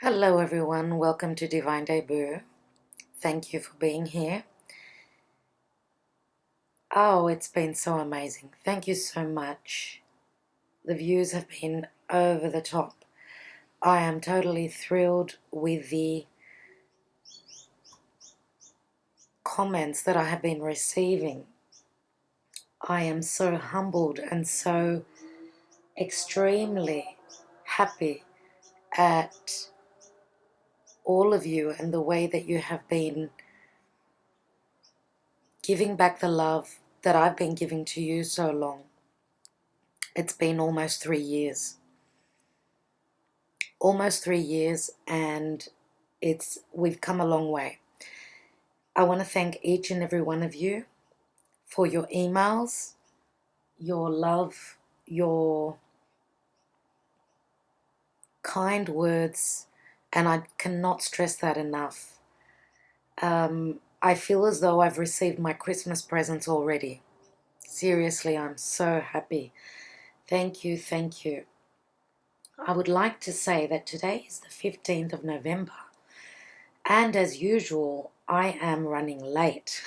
Hello everyone, welcome to Divine Debut. Thank you for being here. Oh, it's been so amazing. Thank you so much. The views have been over the top. I am totally thrilled with the comments that I have been receiving. I am so humbled and so extremely happy at all of you and the way that you have been giving back the love that I've been giving to you so long. It's been almost 3 years. Almost 3 years, and we've come a long way. I want to thank each and every one of you for your emails, your love, your kind words, and I cannot stress that enough. I feel as though I've received my Christmas presents already. Seriously, I'm so happy. Thank you, thank you. I would like to say that today is the 15th of November, and as usual, I am running late.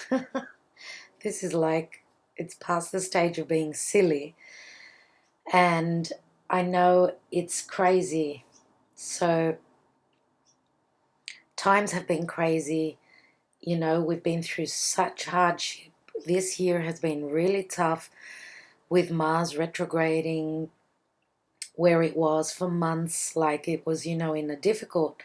This is like, it's past the stage of being silly, and I know it's crazy. So times have been crazy. You know, we've been through such hardship. This year has been really tough with Mars retrograding where it was for months. Like it was, in a difficult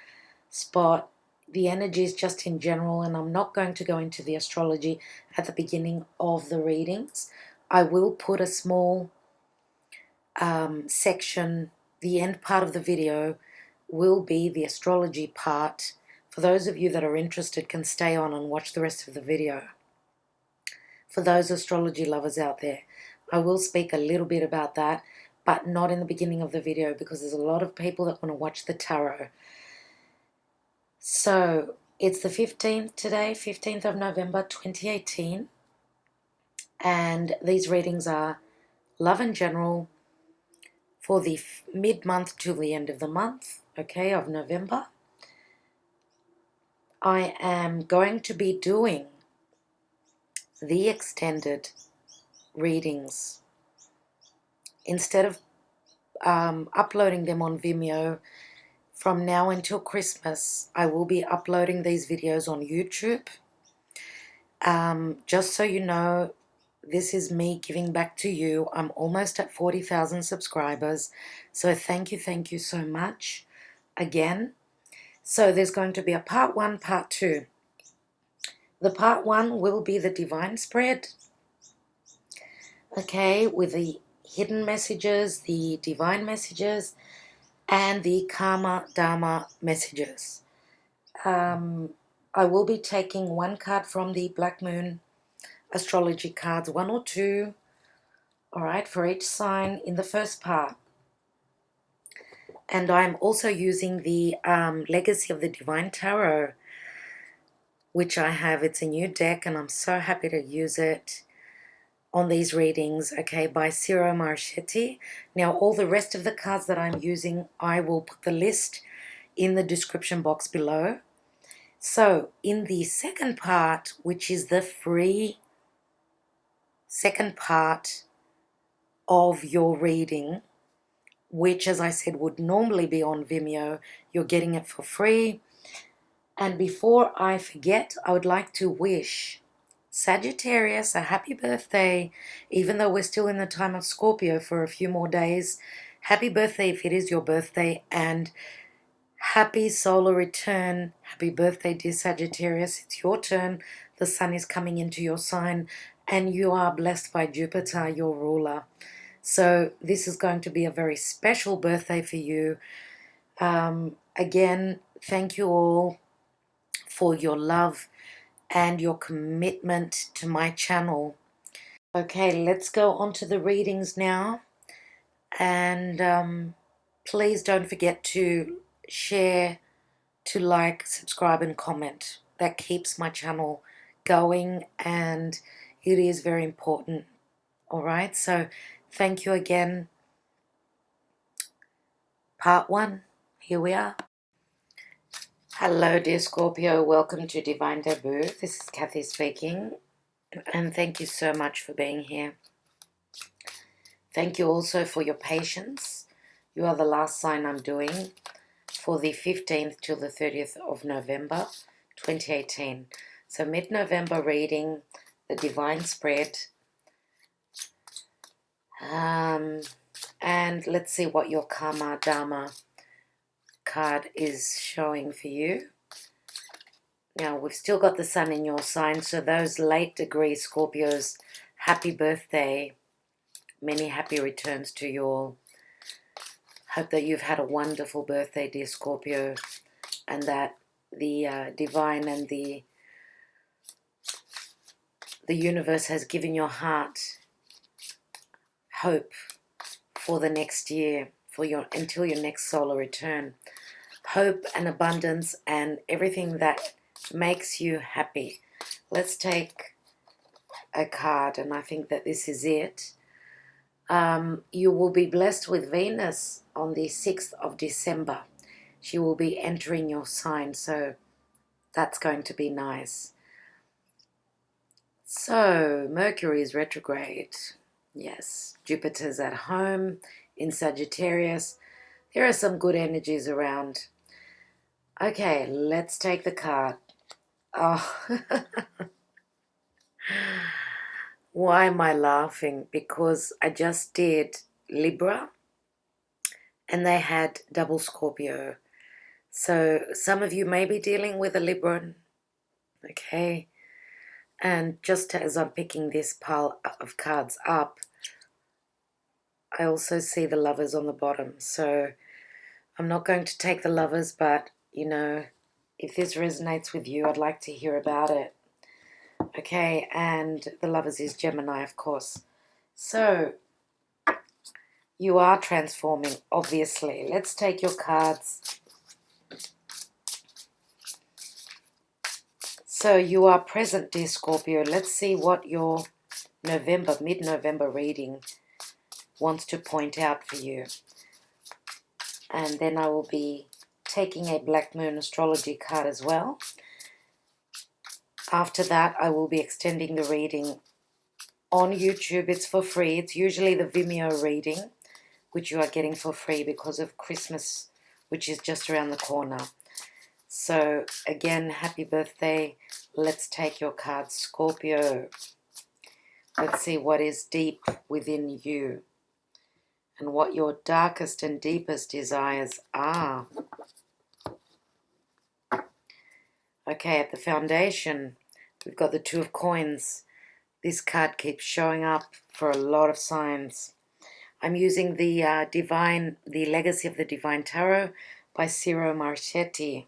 spot. The energies just in general, and I'm not going to go into the astrology at the beginning of the readings. I will put a small section, the end part of the video will be the astrology part. For those of you that are interested, can stay on and watch the rest of the video. For those astrology lovers out there, I will speak a little bit about that, but not in the beginning of the video because there's a lot of people that want to watch the tarot. So it's the 15th today, 15th of November 2018, and these readings are love in general for the mid-month to the end of the month, okay, of November. I am going to be doing the extended readings. Instead of uploading them on Vimeo, from now until Christmas, I will be uploading these videos on YouTube. Just so you know, this is me giving back to you. I'm almost at 40,000 subscribers. So thank you so much again. So there's going to be a part 1, part 2. The part 1 will be the divine spread. Okay, with the hidden messages, the divine messages, and the karma dharma messages. I will be taking one card from the Black Moon astrology cards, 1 or 2, all right, for each sign in the first part. And I'm also using the Legacy of the Divine Tarot, which I have. It's a new deck, and I'm so happy to use it on these readings, okay, by Ciro Marchetti. Now, all the rest of the cards that I'm using, I will put the list in the description box below. So, in the second part, which is the free second part of your reading, which, as I said, would normally be on Vimeo, you're getting it for free. And before I forget, I would like to wish Sagittarius a happy birthday, even though we're still in the time of Scorpio for a few more days. Happy birthday if it is your birthday, and happy solar return. Happy birthday, dear Sagittarius. It's your turn. The sun is coming into your sign, and you are blessed by Jupiter, your ruler. So this is going to be a very special birthday for you. Again, thank you all for your love and your commitment to my channel. Okay, let's go on to the readings now. And please don't forget to share, to like, subscribe, and comment. That keeps my channel going, and it is very important. All right, so thank you again. Part 1, here we are. Hello, dear Scorpio. Welcome to Divine Debut. This is Kathy speaking, and thank you so much for being here. Thank you also for your patience. You are the last sign I'm doing for the 15th till the 30th of November 2018. So mid-November reading, the Divine Spread. And let's see what your Karma Dharma card is showing for you. Now, we've still got the sun in your sign, so those late degree Scorpios, happy birthday. Many happy returns to you all. Hope that you've had a wonderful birthday, dear Scorpio, and that the divine and the universe has given your heart hope for the next year, until your next solar return. Hope and abundance and everything that makes you happy. Let's take a card, and I think that this is it. You will be blessed with Venus on the 6th of December. She will be entering your sign, so that's going to be nice. So, Mercury is retrograde. Yes, Jupiter's at home in Sagittarius. There are some good energies around. Okay, let's take the card. Oh, why am I laughing? Because I just did Libra and they had double Scorpio. So some of you may be dealing with a Libra, okay? And just as I'm picking this pile of cards up, I also see the Lovers on the bottom. So I'm not going to take the Lovers, but, you know, if this resonates with you, I'd like to hear about it. Okay, and the Lovers is Gemini, of course. So you are transforming, obviously. Let's take your cards. So you are present, dear Scorpio. Let's see what your mid-November reading wants to point out for you. And then I will be taking a Black Moon Astrology card as well. After that, I will be extending the reading on YouTube. It's for free. It's usually the Vimeo reading, which you are getting for free because of Christmas, which is just around the corner. So, again, happy birthday. Let's take your card, Scorpio. Let's see what is deep within you and what your darkest and deepest desires are. Okay, at the foundation, we've got the Two of Coins. This card keeps showing up for a lot of signs. I'm using the Legacy of the Divine Tarot by Ciro Marchetti.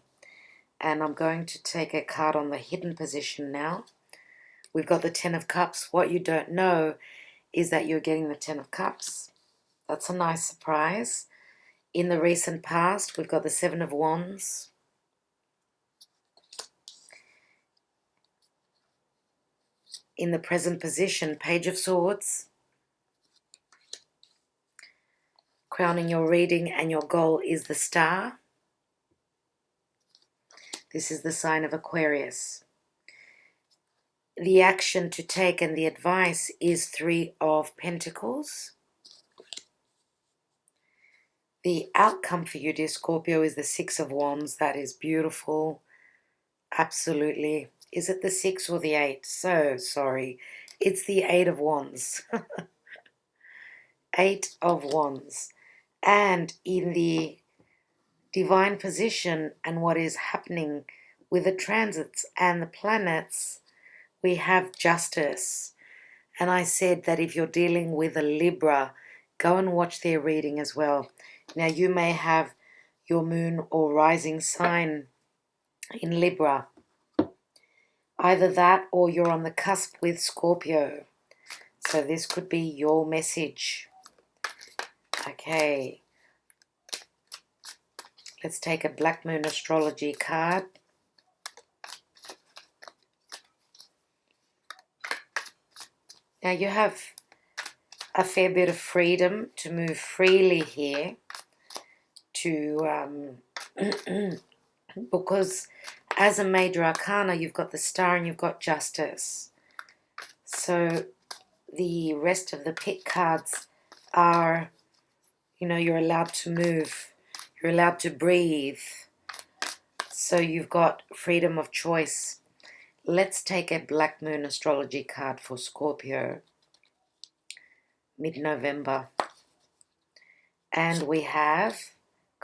And I'm going to take a card on the hidden position now. We've got the Ten of Cups. What you don't know is that you're getting the Ten of Cups. That's a nice surprise. In the recent past, we've got the Seven of Wands. In the present position, Page of Swords. Crowning your reading and your goal is the Star. This is the sign of Aquarius. The action to take and the advice is Three of Pentacles. The outcome for you, dear Scorpio, is the Six of Wands. That is beautiful. Absolutely. Is it the 6 or the 8? So sorry. It's the 8 of Wands. 8 of Wands. And in the divine position and what is happening with the transits and the planets, we have Justice. And I said that if you're dealing with a Libra, go and watch their reading as well. Now, you may have your moon or rising sign in Libra. Either that or you're on the cusp with Scorpio. So this could be your message. Okay. Let's take a Black Moon Astrology card. Now you have a fair bit of freedom to move freely here, to because as a major arcana, you've got the Star and you've got Justice. So the rest of the pit cards are, you know, you're allowed to move. You're allowed to breathe. So you've got freedom of choice. Let's take a Black Moon astrology card for Scorpio, mid-November. And we have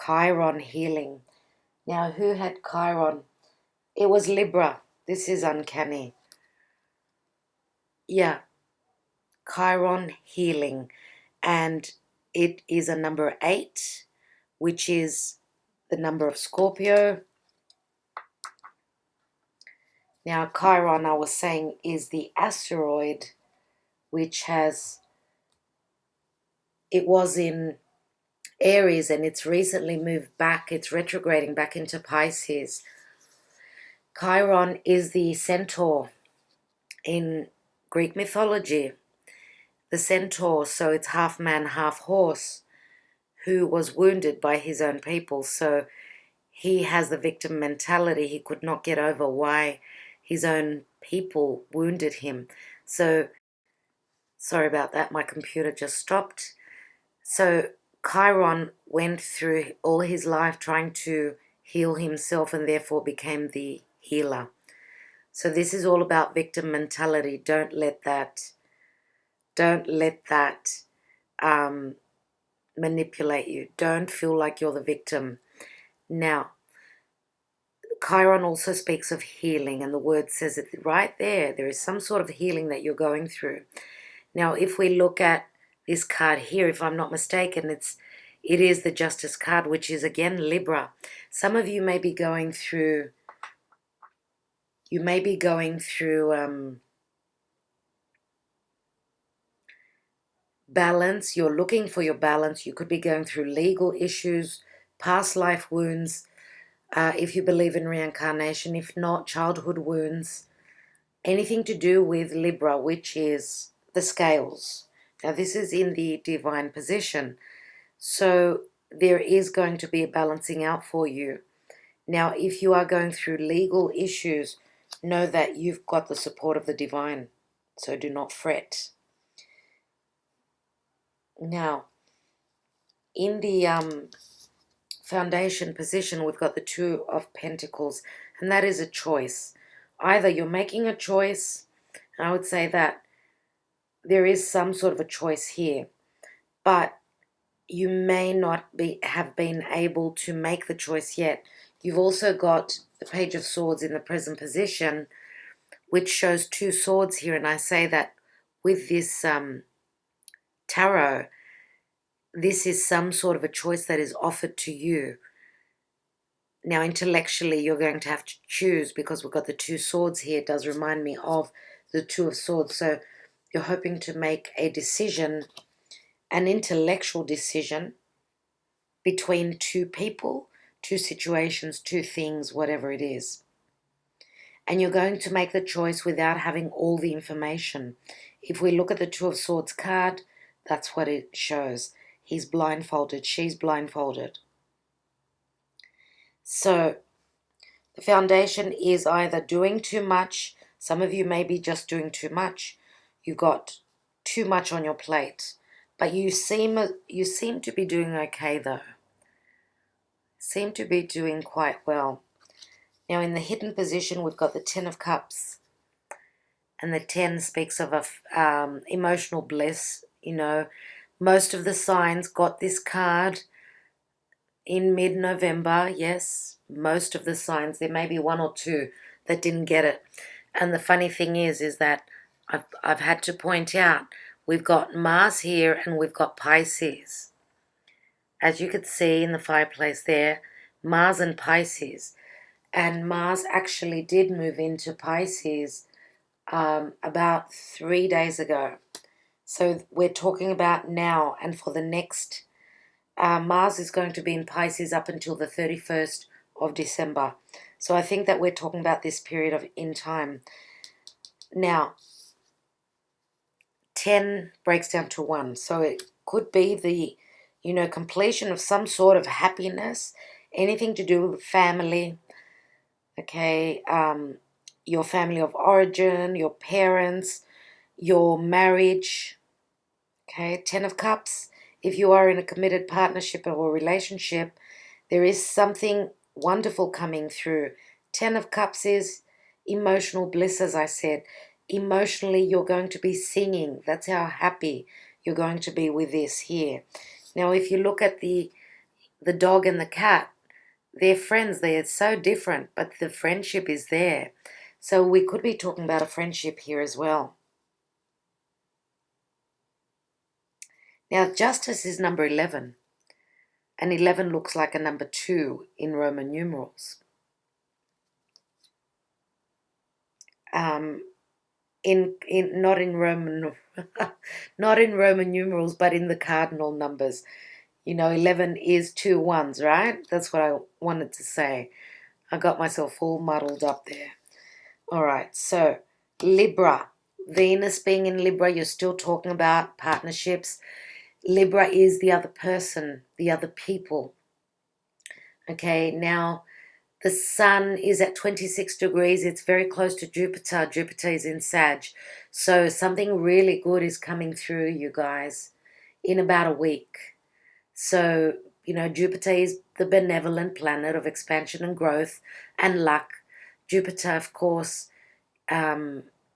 Chiron healing. Now, who had Chiron? It was Libra. This is uncanny. Yeah, Chiron healing. And it is a number 8, which is the number of Scorpio. Now, Chiron, I was saying, is the asteroid which has, it was in Aries and it's recently moved back, it's retrograding back into Pisces. Chiron is the centaur in Greek mythology. The centaur, so it's half man, half horse, who was wounded by his own people. So he has the victim mentality. He could not get over why his own people wounded him. So, sorry about that, my computer just stopped. So Chiron went through all his life trying to heal himself and therefore became the healer. So this is all about victim mentality. Don't let that manipulate you. Don't feel like you're the victim. Now, Chiron also speaks of healing, and the word says it right there. There is some sort of healing that you're going through. Now, if we look at this card here, if I'm not mistaken, it is the Justice card, which is again Libra. Some of you may be going through, balance. You're looking for your balance. You could be going through legal issues, past life wounds, if you believe in reincarnation. If not, childhood wounds, anything to do with Libra, which is the scales. Now, this is in the divine position. So there is going to be a balancing out for you. Now, if you are going through legal issues, know that you've got the support of the divine. So do not fret. Now, in the foundation position, we've got the 2 of Pentacles, and that is a choice. Either you're making a choice, I would say that there is some sort of a choice here, but you may not have been able to make the choice yet. You've also got the Page of Swords in the present position, which shows 2 swords here, and I say that with this tarot, this is some sort of a choice that is offered to you. Now, intellectually, you're going to have to choose, because we've got the 2 swords here. It does remind me of the 2 of Swords. So you're hoping to make a decision, an intellectual decision, between 2 people, 2 situations, 2 things, whatever it is. And you're going to make the choice without having all the information. If we look at the 2 of Swords card, that's what it shows. He's blindfolded, she's blindfolded. So the foundation is either doing too much. Some of you may be just doing too much. You've got too much on your plate. But you seem to be doing okay, though. Seem to be doing quite well. Now, in the hidden position, we've got the 10 of Cups. And the 10 speaks of emotional bliss. You know, most of the signs got this card in mid-November. Yes, most of the signs. There may be 1 or 2 that didn't get it. And the funny thing is that I've had to point out, we've got Mars here and we've got Pisces. As you could see in the fireplace there, Mars and Pisces. And Mars actually did move into Pisces about 3 days ago. So we're talking about now, and for the next, Mars is going to be in Pisces up until the 31st of December. So I think that we're talking about this period in time. Now, 10 breaks down to 1. So it could be the, completion of some sort of happiness, anything to do with family, okay, your family of origin, your parents, your marriage, okay, 10 of Cups. If you are in a committed partnership or relationship, there is something wonderful coming through. 10 of Cups is emotional bliss, as I said. Emotionally, you're going to be singing. That's how happy you're going to be with this here. Now, if you look at the dog and the cat, they're friends. They're so different, but the friendship is there. So we could be talking about a friendship here as well. Now, justice is number 11. And 11 looks like a number 2 in Roman numerals. Not in Roman not in Roman numerals, but in the cardinal numbers. 11 is 2 ones, right? That's what I wanted to say. I got myself all muddled up there. All right, so Libra. Venus being in Libra, you're still talking about partnerships. Libra is the other person, the other people. Okay, now the sun is at 26 degrees. It's very close to Jupiter. Jupiter is in Sag. So something really good is coming through, you guys, in about a week. So, Jupiter is the benevolent planet of expansion and growth and luck. Jupiter, of course,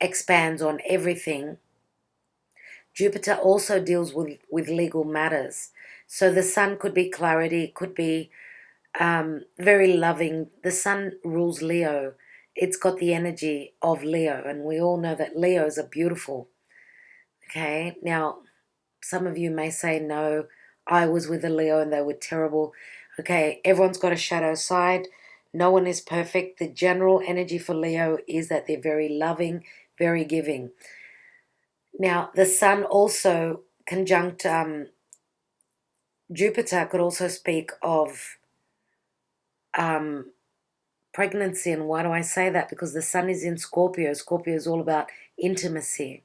expands on everything. Jupiter also deals with legal matters. So the sun could be clarity, could be very loving. The sun rules Leo. It's got the energy of Leo, and we all know that Leos are beautiful. Okay, now some of you may say, no, I was with a Leo and they were terrible. Okay, everyone's got a shadow side. No one is perfect. The general energy for Leo is that they're very loving, very giving. Now, the sun also conjunct Jupiter could also speak of pregnancy. And why do I say that? Because the sun is in Scorpio. Scorpio is all about intimacy.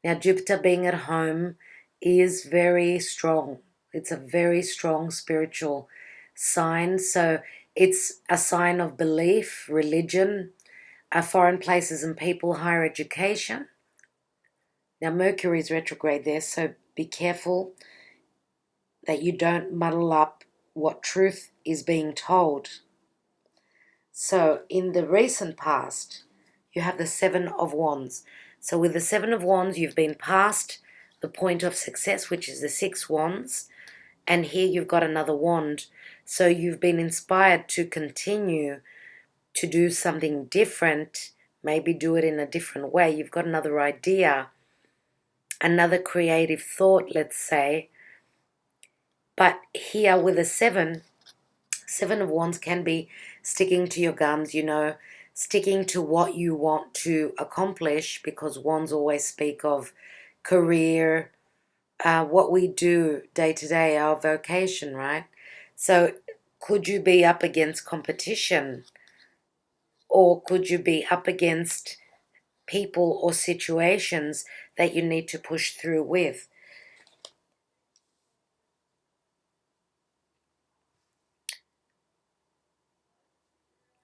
Now, Jupiter being at home is very strong. It's a very strong spiritual sign. So it's a sign of belief, religion, foreign places and people, higher education. Now, Mercury is retrograde there, so be careful that you don't muddle up what truth is being told. So in the recent past, you have the Seven of Wands. So with the Seven of Wands, you've been past the point of success, which is the 6 wands. And here you've got another wand. So you've been inspired to continue to do something different, maybe do it in a different way. You've got another idea, another creative thought, let's say. But here with the Seven of Wands can be sticking to your guns, sticking to what you want to accomplish, because wands always speak of career, what we do day to day, our vocation, right? So could you be up against competition, or could you be up against people or situations that you need to push through with?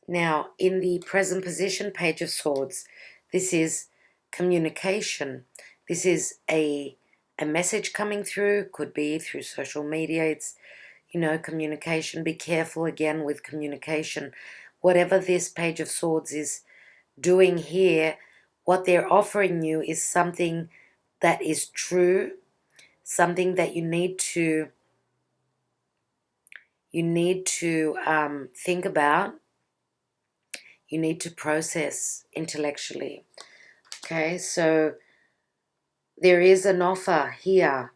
Now, in the present position, Page of Swords, this is communication. This is a message coming through, could be through social media. It's, communication. Be careful again with communication. Whatever this Page of Swords is doing here, what they're offering you is something that is true, something that you need to think about. You need to process intellectually. Okay, so there is an offer here.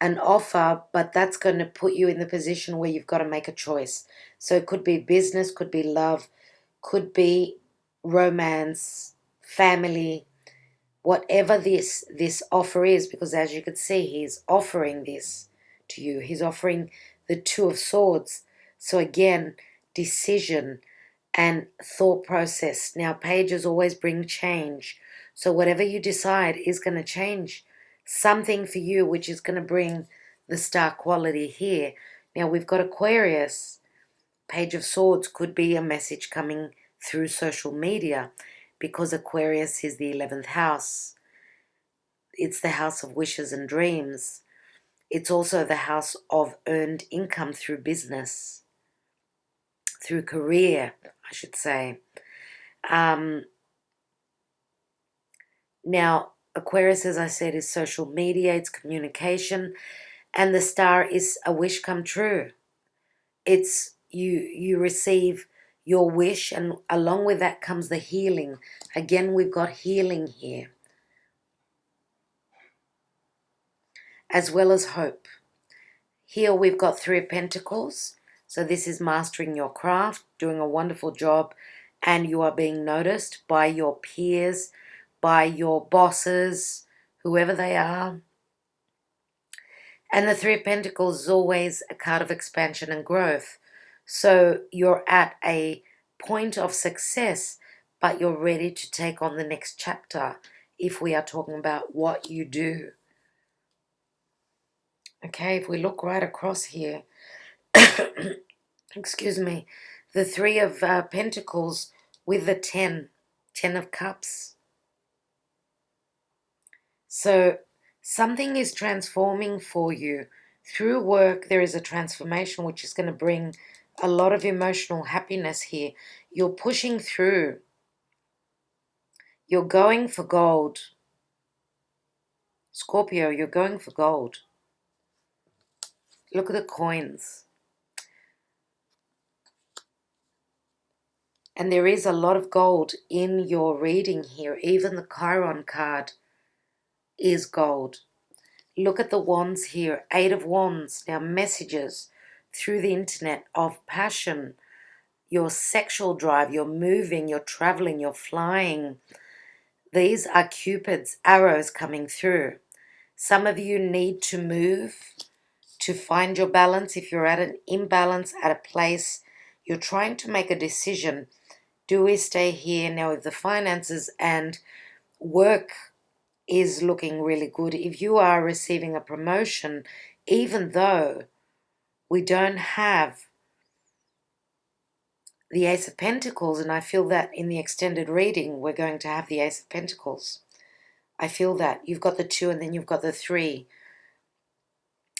An offer, but that's going to put you in the position where you've got to make a choice. So it could be business, could be love, could be romance, family, whatever this offer is, because as you can see, he's offering this to you. He's offering the Two of Swords. So again, decision and thought process. Now, pages always bring change. So whatever you decide is going to change something for you, which is going to bring the star quality here. Now, we've got Aquarius. Page of Swords could be a message coming through social media, because Aquarius is the 11th house. It's the house of wishes and dreams. It's also the house of earned income through business, through career, I should say. Now, Aquarius, as I said, is social media, it's communication, and the star is a wish come true. It's you receive your wish, and along with that comes the healing. Again, we've got healing here, as well as hope. Here we've got 3 of Pentacles. So this is mastering your craft, doing a wonderful job, and you are being noticed by your peers, by your bosses, whoever they are. And the 3 of Pentacles is always a card of expansion and growth. So you're at a point of success, but you're ready to take on the next chapter if we are talking about what you do. Okay, if we look right across here, excuse me, the 3 of Pentacles with the 10 of Cups. So something is transforming for you. Through work, there is a transformation which is going to bring a lot of emotional happiness here. You're pushing through. You're going for gold. Scorpio, you're going for gold. Look at the coins. And there is a lot of gold in your reading here. Even the Chiron card is gold. Look at the wands here. 8 of Wands. Now, messages through the internet of passion, your sexual drive, you're moving, you're traveling, you're flying. These are Cupid's arrows coming through. Some of you need to move to find your balance. If you're at an imbalance, at a place, you're trying to make a decision. Do we stay here now with the finances and work is looking really good? If you are receiving a promotion, even though we don't have the Ace of Pentacles, and I feel that in the extended reading, we're going to have the Ace of Pentacles. I feel that. You've got the 2 and then you've got the 3.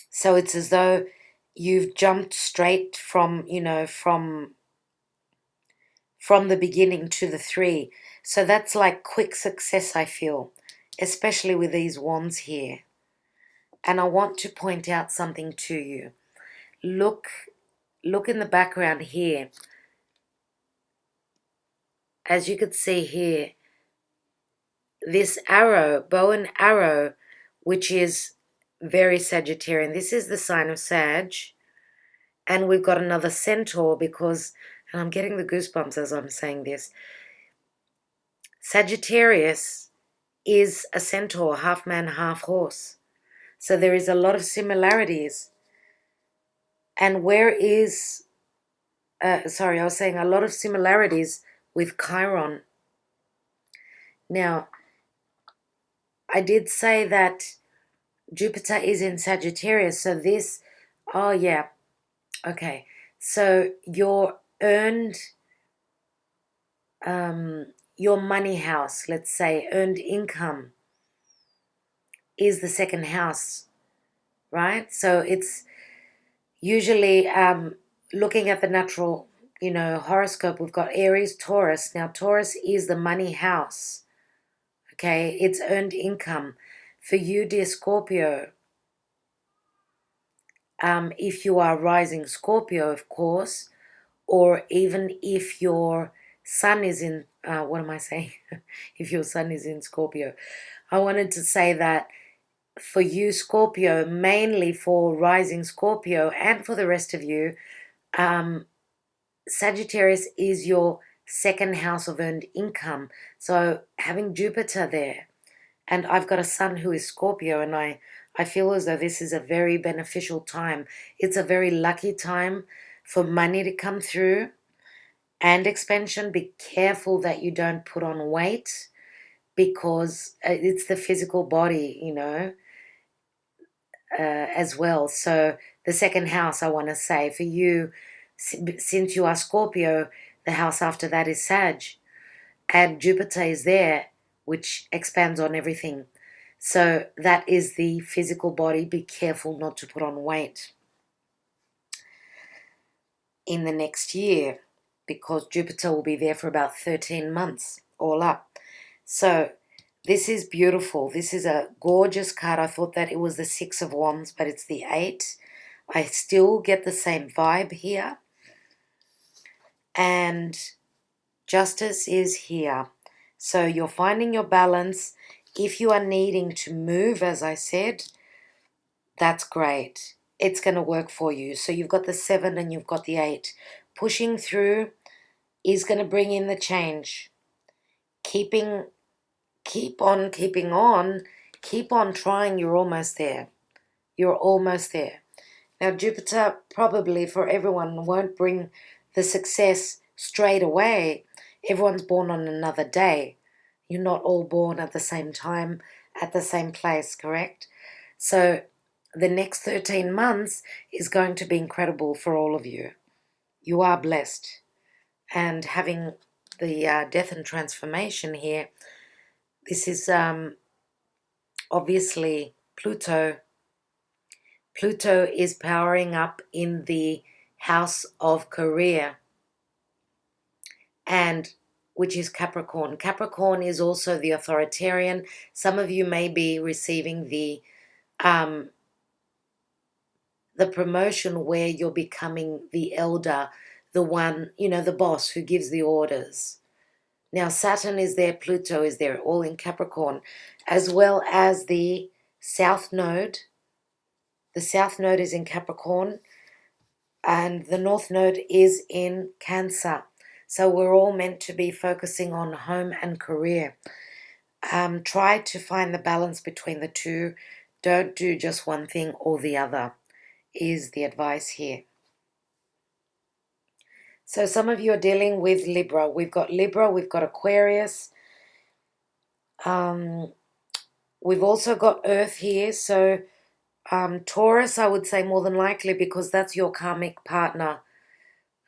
So it's as though you've jumped straight from, from the beginning to the 3. So that's like quick success, I feel, especially with these wands here. And I want to point out something to you. Look in the background here. As you could see here, this arrow, bow and arrow, which is very Sagittarian. This is the sign of Sag. And we've got another centaur because, and I'm getting the goosebumps as I'm saying this, Sagittarius is a centaur, half man, half horse. So there is a lot of similarities. And where is, I was saying a lot of similarities with Chiron. Now, I did say that Jupiter is in Sagittarius, so this, oh yeah, okay. So your earned, your money house, let's say, earned income is the 2nd house, right? So it's usually looking at the natural, horoscope, we've got Aries, Taurus. Now, Taurus is the money house, okay? It's earned income. For you, dear Scorpio, if you are rising Scorpio, of course, or even if your sun is in, what am I saying? If your sun is in Scorpio. I wanted to say that for you, Scorpio, mainly for rising Scorpio and for the rest of you, Sagittarius is your 2nd house of earned income. So having Jupiter there, and I've got a sun who is Scorpio, and I feel as though this is a very beneficial time. It's a very lucky time for money to come through and expansion. Be careful that you don't put on weight because it's the physical body, as well. So the 2nd house, I want to say, for you, Since you are Scorpio, the house after that is Sag. And Jupiter is there, which expands on everything. So that is the physical body. Be careful not to put on weight in the next year, because Jupiter will be there for about 13 months all up. So this is beautiful. This is a gorgeous card. I thought that it was the Six of Wands, but it's the 8. I still get the same vibe here. And Justice is here. So you're finding your balance. If you are needing to move, as I said, that's great. It's going to work for you. So you've got the 7 and you've got the 8. Pushing through is going to bring in the change. Keep on keeping on. Keep on trying. You're almost there. You're almost there. Now, Jupiter probably for everyone won't bring the success straight away. Everyone's born on another day. You're not all born at the same time, at the same place, correct? So the next 13 months is going to be incredible for all of you. You are blessed. And having the death and transformation here, this is obviously Pluto. Pluto is powering up in the house of career, and which is Capricorn. Capricorn is also the authoritarian. Some of you may be receiving the promotion where you're becoming the elder, the one, the boss who gives the orders. Now, Saturn is there, Pluto is there, all in Capricorn, as well as the South Node. The South Node is in Capricorn, and the North Node is in Cancer. So we're all meant to be focusing on home and career. Try to find the balance between the two. Don't do just one thing or the other, is the advice here. So some of you are dealing with Libra. We've got Aquarius. We've also got Earth here. So Taurus, I would say more than likely, because that's your karmic partner.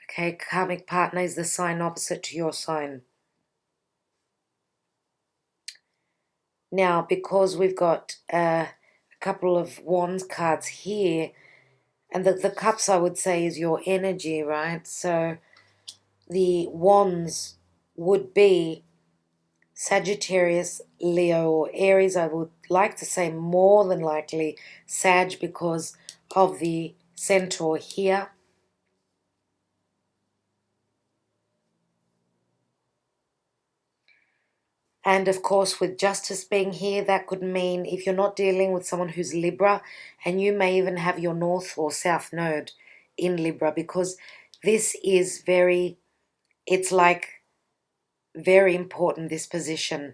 Okay, karmic partner is the sign opposite to your sign. Now, because we've got a couple of wands cards here, and the cups, I would say, is your energy, right? So the wands would be Sagittarius, Leo, or Aries. I would like to say more than likely Sag because of the centaur here. And of course, with Justice being here, that could mean if you're not dealing with someone who's Libra, and you may even have your North or South Node in Libra, because this is it's like very important, this position.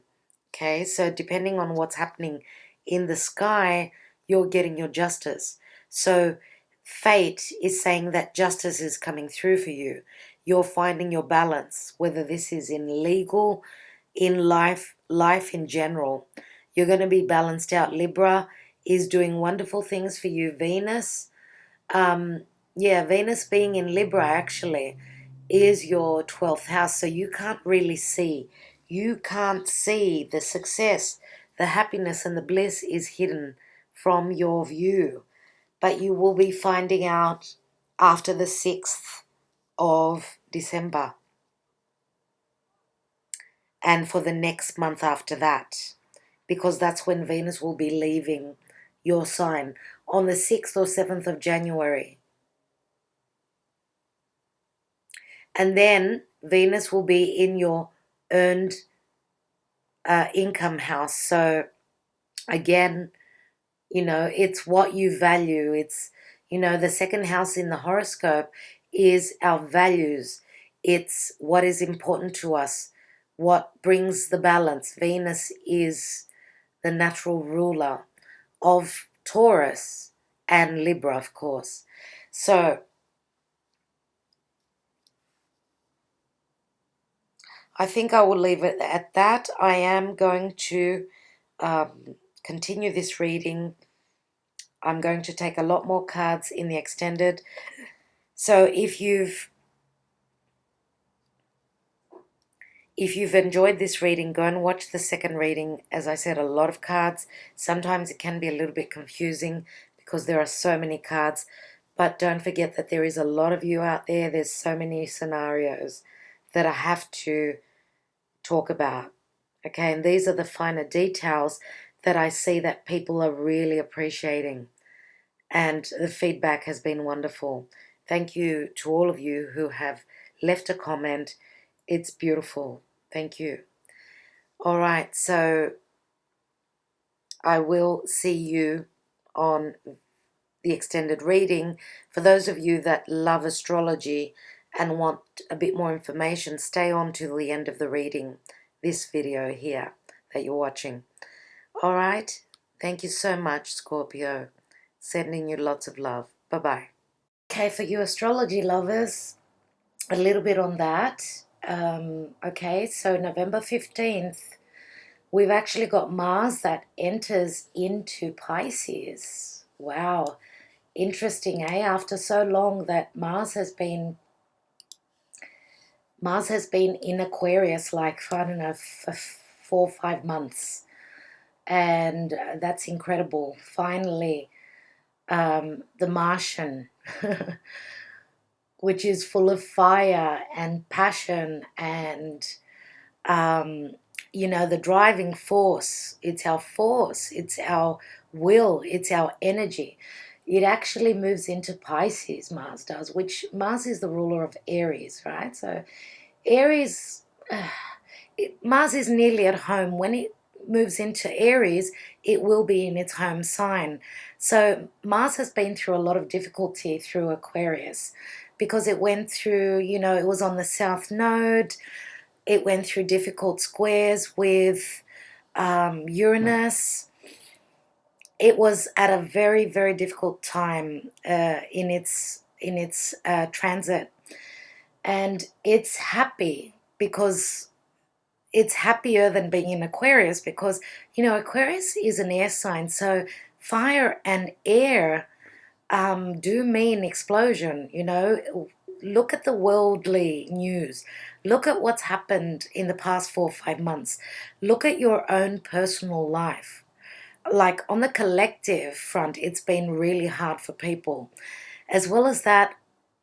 Okay, so depending on what's happening in the sky, you're getting your justice. So fate is saying that justice is coming through for you. You're finding your balance, whether this is in legal, in life in general. You're going to be balanced out. Libra is doing wonderful things for you. Venus, Venus being in Libra actually is your 12th house, so you can't really see. You can't see the success, the happiness and the bliss is hidden from your view. But you will be finding out after the 6th of December. And for the next month after that, because that's when Venus will be leaving your sign on the 6th or 7th of January. And then Venus will be in your earned income house. So again, it's what you value. It's, the second house in the horoscope is our values. It's what is important to us, what brings the balance. Venus is the natural ruler of Taurus and Libra, of course. So I think I will leave it at that. I am going to continue this reading. I'm going to take a lot more cards in the extended So if you've enjoyed this reading, go and watch the second reading. As I said, a lot of cards. Sometimes it can be a little bit confusing because there are so many cards. But don't forget that there is a lot of you out there. There's so many scenarios that I have to talk about. Okay, and these are the finer details that I see that people are really appreciating. And the feedback has been wonderful. Thank you to all of you who have left a comment. It's beautiful. Thank you. All right, so I will see you on the extended reading. For those of you that love astrology and want a bit more information, stay on till the end of the reading, this video here that you're watching. All right, thank you so much, Scorpio. Sending you lots of love. Bye-bye. Okay, for you astrology lovers, a little bit on that. Okay, so November 15th, we've actually got Mars that enters into Pisces. Wow, interesting, eh? After so long that Mars has been in Aquarius, like, I don't know, for 4 or 5 months. And that's incredible. Finally, the Martian, which is full of fire and passion and, you know, the driving force. It's our will, it's our energy. It actually moves into Pisces, Mars does, which Mars is the ruler of Aries, right? So Aries, Mars is nearly at home. When it moves into Aries, it will be in its home sign. So Mars has been through a lot of difficulty through Aquarius because it went through, you know, it was on the South Node. It went through difficult squares with Uranus. It was at a very, very difficult time in its transit. And it's happy because it's happier than being in Aquarius because, you know, Aquarius is an air sign. So fire and air do mean explosion, you know. Look at the worldly news. Look at what's happened in the past 4 or 5 months. Look at your own personal life. Like on the collective front, it's been really hard for people. As well as that,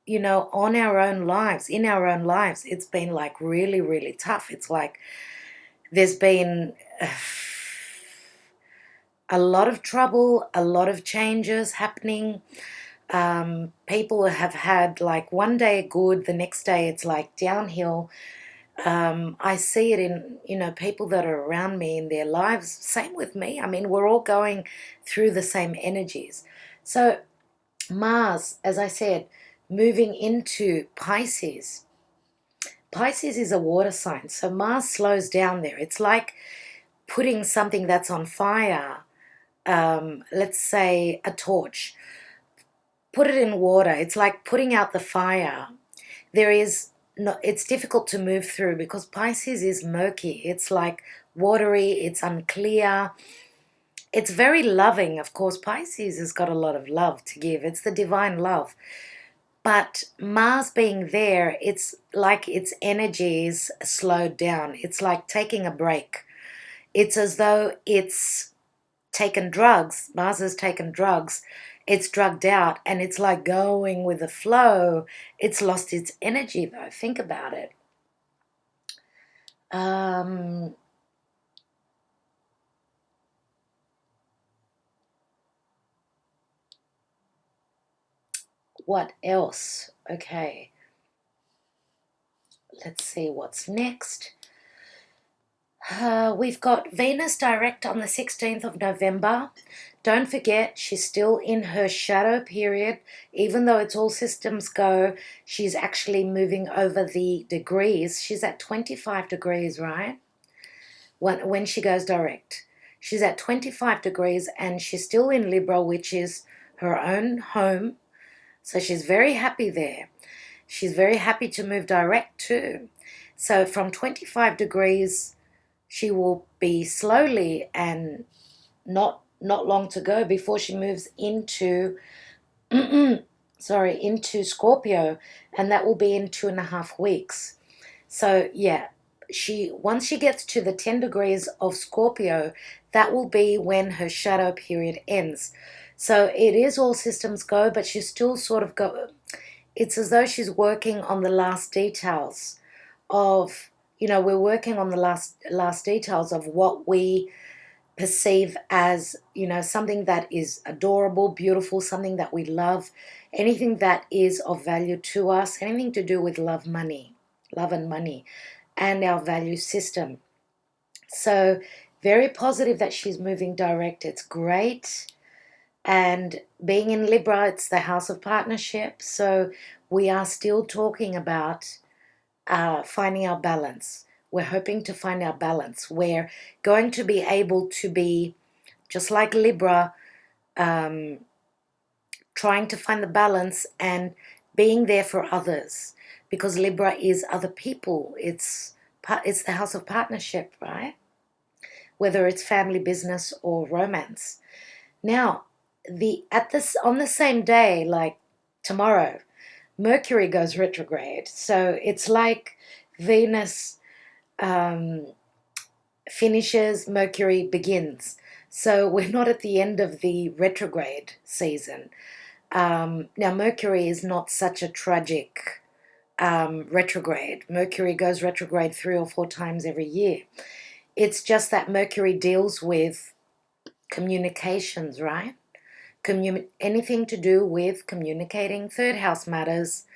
you know, on our own lives, in our own lives, it's been like really, really tough. It's like there's been a lot of trouble, a lot of changes happening. People have had like one day good, the next day it's like downhill. I see it in, you know, people that are around me in their lives. Same with me. I mean, we're all going through the same energies. So Mars, as I said, moving into Pisces. Pisces is a water sign, so Mars slows down there. It's like putting something that's on fire, let's say a torch, put it in water. It's like putting out the fire. There is no, it's difficult to move through because Pisces is murky. It's like watery, it's unclear. It's very loving, of course. Pisces has got a lot of love to give. It's the divine love. But Mars being there, it's like its energy is slowed down. It's like taking a break. It's as though it's taken drugs. Mars has taken drugs. It's drugged out and it's like going with the flow. It's lost its energy though. Think about it. What else? Okay. Let's see what's next. We've got Venus direct on the 16th of November. Don't forget, she's still in her shadow period. Even though it's all systems go, she's actually moving over the degrees. She's at 25 degrees, right? When she goes direct. She's at 25 degrees and she's still in Libra, which is her own home. So she's very happy there. She's very happy to move direct too. So from 25 degrees, she will be slowly and not long to go before she moves into sorry, into Scorpio, and that will be in 2.5 weeks. So yeah, once she gets to the 10 degrees of Scorpio, that will be when her shadow period ends. So it is all systems go, but she's still sort of it's as though she's working on the last details of, we're working on the last details of what we perceive as, something that is adorable, beautiful, something that we love, anything that is of value to us, anything to do with love and money, and our value system. So very positive that she's moving direct. It's great. And being in Libra, it's the house of partnership. So we are still talking about finding our balance. We're hoping to find our balance. We're going to be able to be, just like Libra, trying to find the balance and being there for others, because Libra is other people. It's the house of partnership, right? Whether it's family, business, or romance. Now, on the same day, like tomorrow, Mercury goes retrograde. So it's like Venus finishes, Mercury begins. So we're not at the end of the retrograde season. Now, Mercury is not such a tragic retrograde. Mercury goes retrograde 3 or 4 times every year. It's just that Mercury deals with communications, right? Anything to do with communicating, third house matters,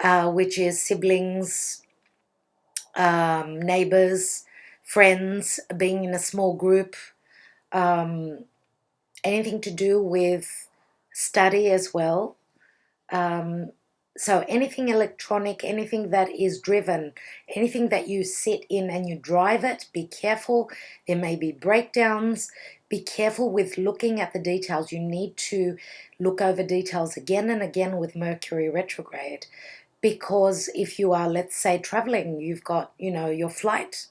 which is siblings, neighbors, friends, being in a small group, anything to do with study as well. So anything electronic, anything that is driven, anything that you sit in and you drive it, be careful. There may be breakdowns. Be careful with looking at the details. You need to look over details again and again with Mercury retrograde, because if you are, let's say, traveling, you've got, your flight,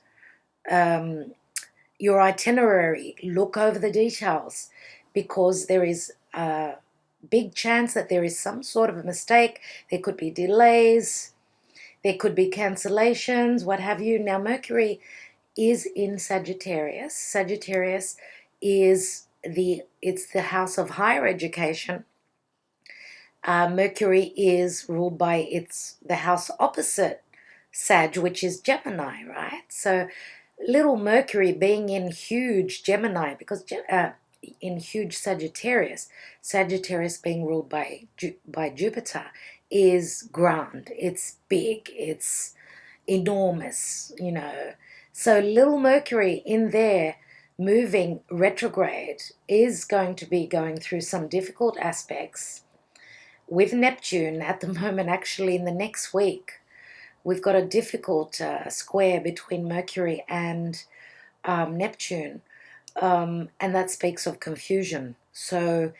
your itinerary, look over the details, because there is a big chance that there is some sort of a mistake. There could be delays, there could be cancellations, what have you. Now, Mercury is in Sagittarius. Sagittarius is it's the house of higher education. Mercury is ruled by the house opposite Sag, which is Gemini, right? So little Mercury being in huge Gemini, because in huge Sagittarius, Sagittarius being ruled by Jupiter, is grand. It's big. It's enormous, So little Mercury in there moving retrograde is going to be going through some difficult aspects with Neptune at the moment. Actually, in the next week, we've got a difficult square between Mercury and Neptune, and that speaks of confusion. So,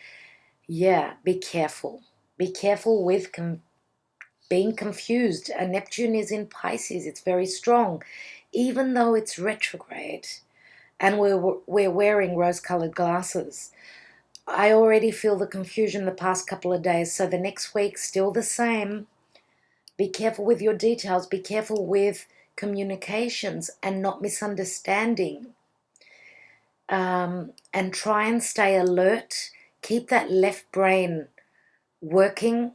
yeah, be careful. Be careful with being confused. Neptune is in Pisces. It's very strong, even though it's retrograde, and we're wearing rose-colored glasses. I already feel the confusion the past couple of days, so the next week, still the same. Be careful with your details. Be careful with communications and not misunderstanding. And try and stay alert. Keep that left brain working.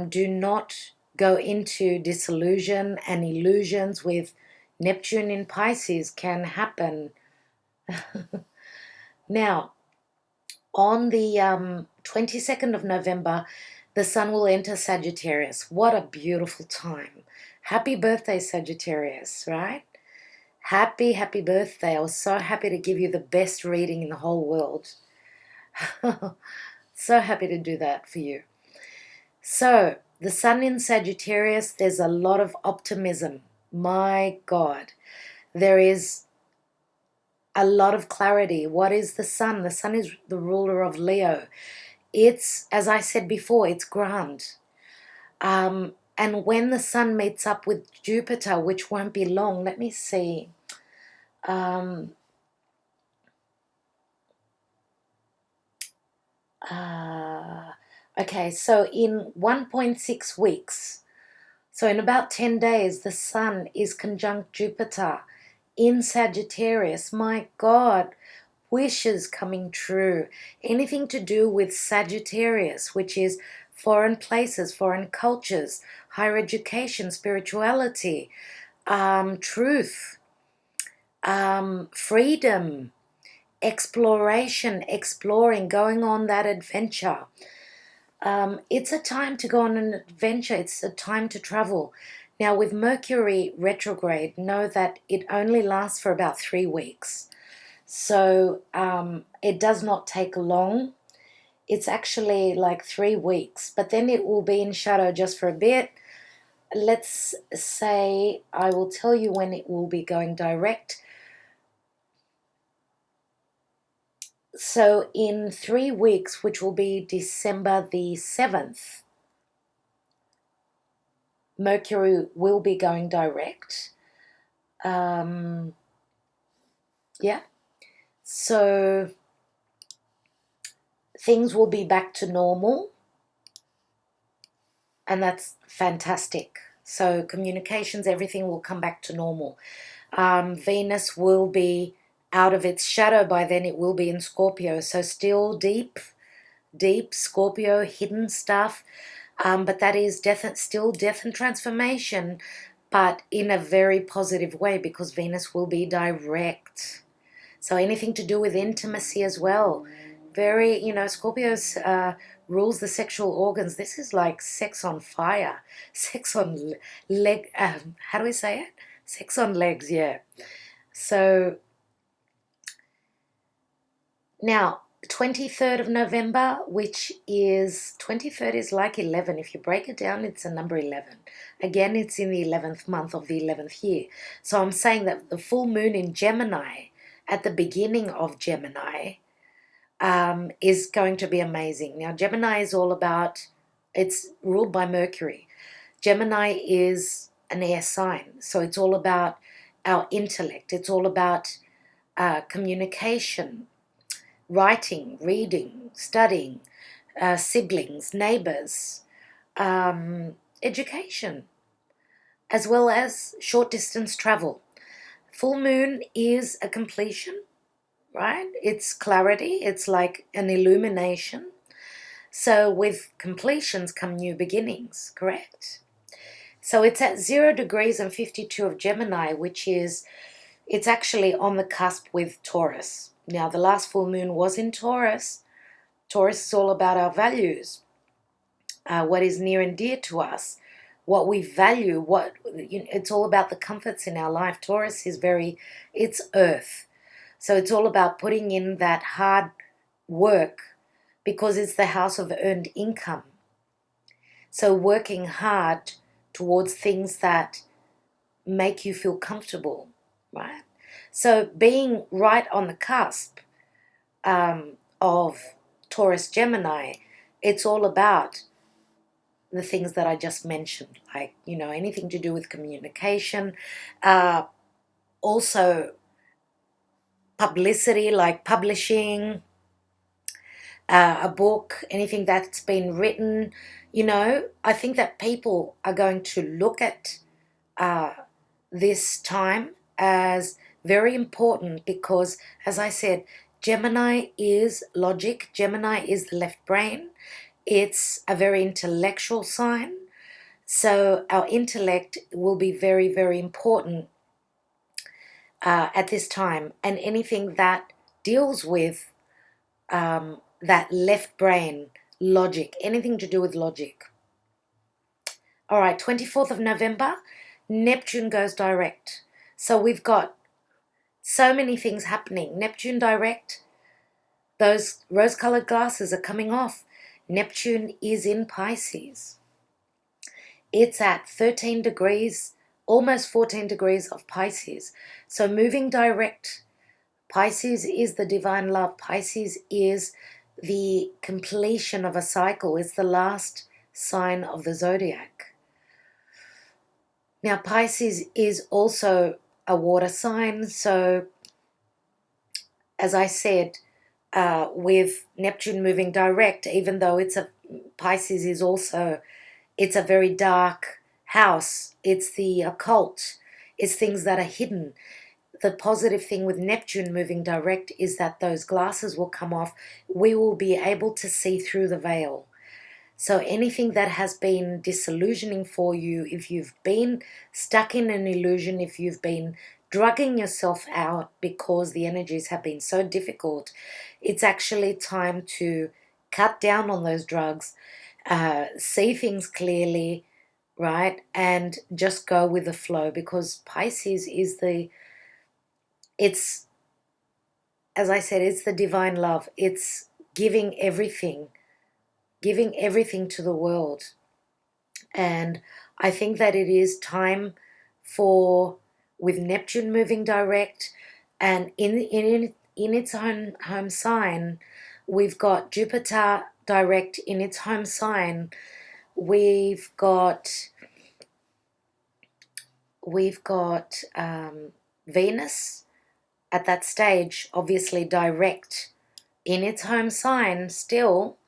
Do not go into disillusion and illusions with Neptune in Pisces can happen. Now, on the 22nd of November, the sun will enter Sagittarius. What a beautiful time. Happy birthday, Sagittarius, right? Happy, happy birthday. I was so happy to give you the best reading in the whole world. So happy to do that for you. So, the sun in Sagittarius, there's a lot of optimism. My God. There is a lot of clarity. What is the sun? The sun is the ruler of Leo. It's, as I said before, it's grand. And when the sun meets up with Jupiter, which won't be long, let me see. Okay, so in 1.6 weeks, so in about 10 days, the Sun is conjunct Jupiter in Sagittarius. My God, wishes coming true. Anything to do with Sagittarius, which is foreign places, foreign cultures, higher education, spirituality, truth, freedom, exploration, exploring, going on that adventure. It's a time to go on an adventure. It's a time to travel. Now, with Mercury retrograde, know that it only lasts for about 3 weeks. So it does not take long. It's actually like 3 weeks, but then it will be in shadow just for a bit. Let's say I will tell you when it will be going direct. So in 3 weeks, which will be December the 7th, Mercury will be going direct. Yeah. So things will be back to normal, and that's fantastic. So communications, everything will come back to normal. Venus will be out of its shadow by then. It will be in Scorpio, so still deep Scorpio, hidden stuff. But that is still death and transformation, but in a very positive way, because Venus will be direct. So anything to do with intimacy as well. Very, Scorpios rules the sexual organs. This is like sex on fire. Sex on leg. How do we say it? Sex on legs, yeah. So now, 23rd of November, which is 23rd is like 11. If you break it down, it's a number 11. Again, it's in the 11th month of the 11th year. So I'm saying that the full moon in Gemini, at the beginning of Gemini, is going to be amazing. Now, Gemini is all about, it's ruled by Mercury. Gemini is an air sign, so it's all about our intellect. It's all about communication, writing, reading, studying, siblings, neighbors, education, as well as short distance travel. Full moon is a completion, right? It's clarity. It's like an illumination. So with completions come new beginnings, correct? So it's at 0 degrees and 52 of Gemini, which is, it's actually on the cusp with Taurus. Now, the last full moon was in Taurus. Taurus is all about our values, what is near and dear to us, what we value, it's all about the comforts in our life. Taurus is it's earth. So it's all about putting in that hard work, because it's the house of earned income. So working hard towards things that make you feel comfortable, right? So being right on the cusp of Taurus Gemini, it's all about the things that I just mentioned, like, anything to do with communication, also publicity, like publishing a book, anything that's been written. I think that people are going to look at this time as very important, because, as I said, Gemini is logic. Gemini is the left brain. It's a very intellectual sign. So our intellect will be very, very important at this time. And anything that deals with that left brain, logic, anything to do with logic. All right, 24th of November, Neptune goes direct. So we've got so many things happening. Neptune direct, those rose-colored glasses are coming off. Neptune is in Pisces. It's at 13 degrees, almost 14 degrees of Pisces. So moving direct, Pisces is the divine love. Pisces is the completion of a cycle. It's the last sign of the zodiac. Now, Pisces is also a water sign. So, as I said, with Neptune moving direct, even though it's a Pisces is also, it's a very dark house. It's the occult. It's things that are hidden. The positive thing with Neptune moving direct is that those glasses will come off. We will be able to see through the veil. So anything that has been disillusioning for you, if you've been stuck in an illusion, if you've been drugging yourself out because the energies have been so difficult, it's actually time to cut down on those drugs, see things clearly, right? And just go with the flow, because Pisces is it's, as I said, it's the divine love. It's giving everything to the world. And I think that it is time for, with Neptune moving direct, and in its own home sign, we've got Jupiter direct in its home sign. We've got Venus at that stage, obviously direct in its home sign still.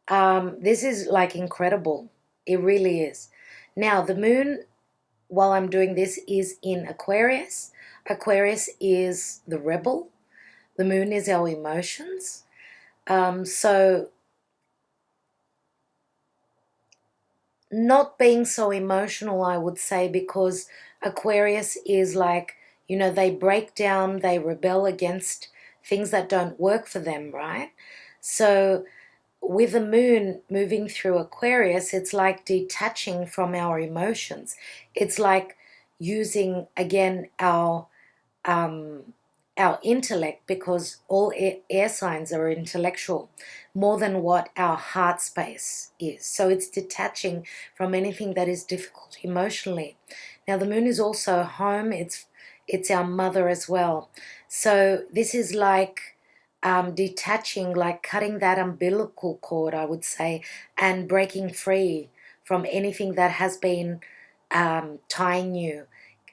This is like incredible. It really is. Now, the moon, while I'm doing this, is in Aquarius. Aquarius is the rebel. The moon is our emotions. So not being so emotional, I would say, because Aquarius is like, they break down, they rebel against things that don't work for them, right? So with the moon moving through Aquarius, it's like detaching from our emotions. It's like using, again, our intellect, because all air signs are intellectual, more than what our heart space is. So it's detaching from anything that is difficult emotionally. Now, the moon is also home. It's our mother as well. So this is like detaching, like cutting that umbilical cord, I would say, and breaking free from anything that has been tying you,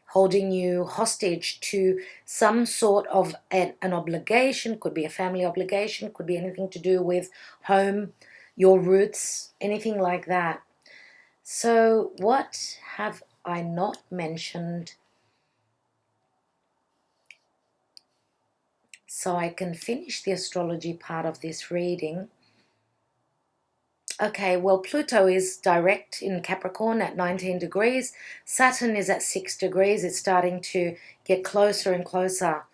holding you hostage to some sort of an obligation. Could be a family obligation, could be anything to do with home, your roots, anything like that. So what have I not mentioned? So I can finish the astrology part of this reading. Okay, well, Pluto is direct in Capricorn at 19 degrees. Saturn is at 6 degrees. It's starting to get closer and closer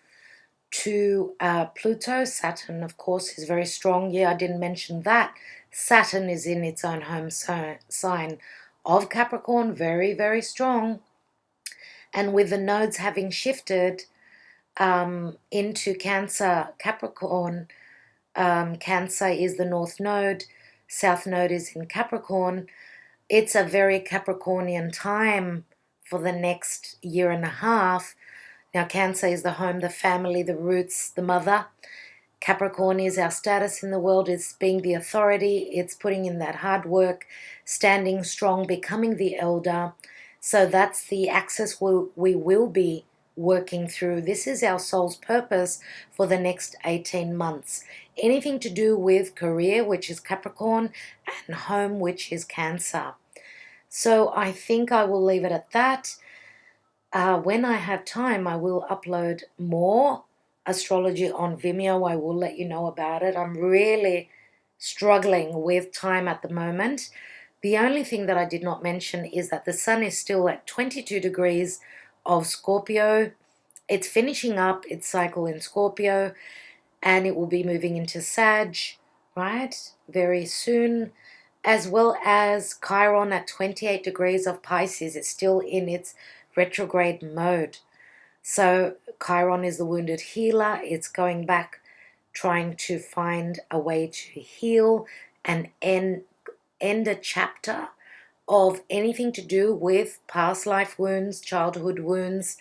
to Pluto. Saturn, of course, is very strong. Yeah, I didn't mention that. Saturn is in its own home sign of Capricorn, very, very strong. And with the nodes having shifted into Cancer, Capricorn, Cancer is the north node, south node is in Capricorn. It's a very Capricornian time for the next year and a half. Now, Cancer is the home, the family, the roots, the mother. Capricorn is our status in the world. It's being the authority. It's putting in that hard work, standing strong, becoming the elder. So that's the axis we will be working through. This is our soul's purpose for the next 18 months. Anything to do with career, which is Capricorn, and home, which is Cancer. So I think I will leave it at that. When I have time, I will upload more astrology on Vimeo. I will let you know about it. I'm really struggling with time at the moment. The only thing that I did not mention is that the sun is still at 22 degrees of Scorpio. It's finishing up its cycle in Scorpio, and it will be moving into Sag, right, very soon, as well as Chiron at 28 degrees of Pisces. It's still in its retrograde mode. So Chiron is the wounded healer. It's going back, trying to find a way to heal and end a chapter of anything to do with past life wounds, childhood wounds,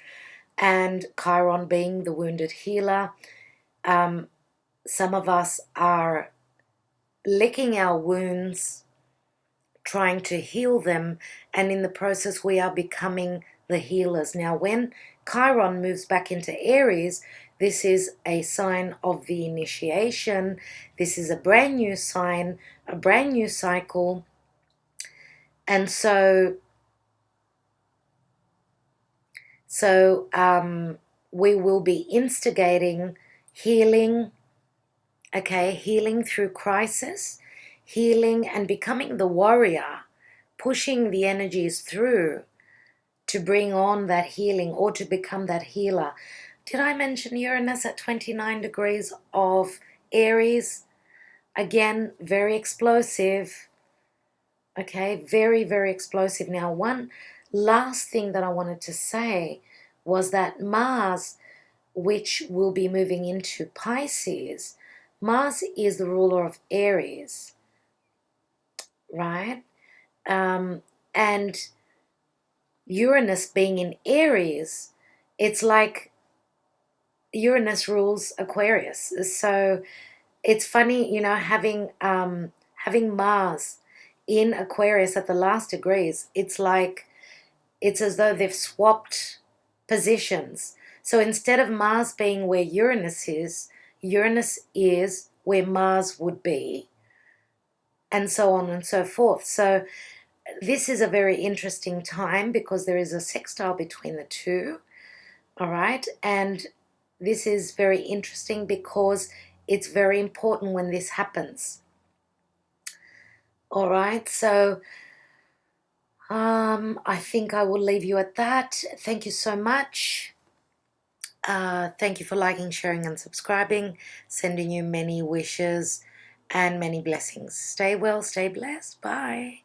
and Chiron being the wounded healer. Some of us are licking our wounds, trying to heal them, and in the process we are becoming the healers. Now, when Chiron moves back into Aries, this is a sign of the initiation. This is a brand new sign, a brand new cycle. And so we will be instigating healing, okay, healing through crisis, healing and becoming the warrior, pushing the energies through to bring on that healing or to become that healer. Did I mention Uranus at 29 degrees of Aries? Again, very explosive. Okay, very, very explosive. Now, one last thing that I wanted to say was that Mars, which will be moving into Pisces, Mars is the ruler of Aries, right? And Uranus being in Aries, it's like Uranus rules Aquarius. So it's funny, you know, having Mars in Aquarius at the last degrees. It's like it's as though they've swapped positions. So instead of Mars being where Uranus is where Mars would be, and so on and so forth. So this is a very interesting time because there is a sextile between the two, all right? And this is very interesting because it's very important when this happens. All right, so I think I will leave you at that. Thank you so much. Thank you for liking, sharing, and subscribing. Sending you many wishes and many blessings. Stay well, stay blessed. Bye.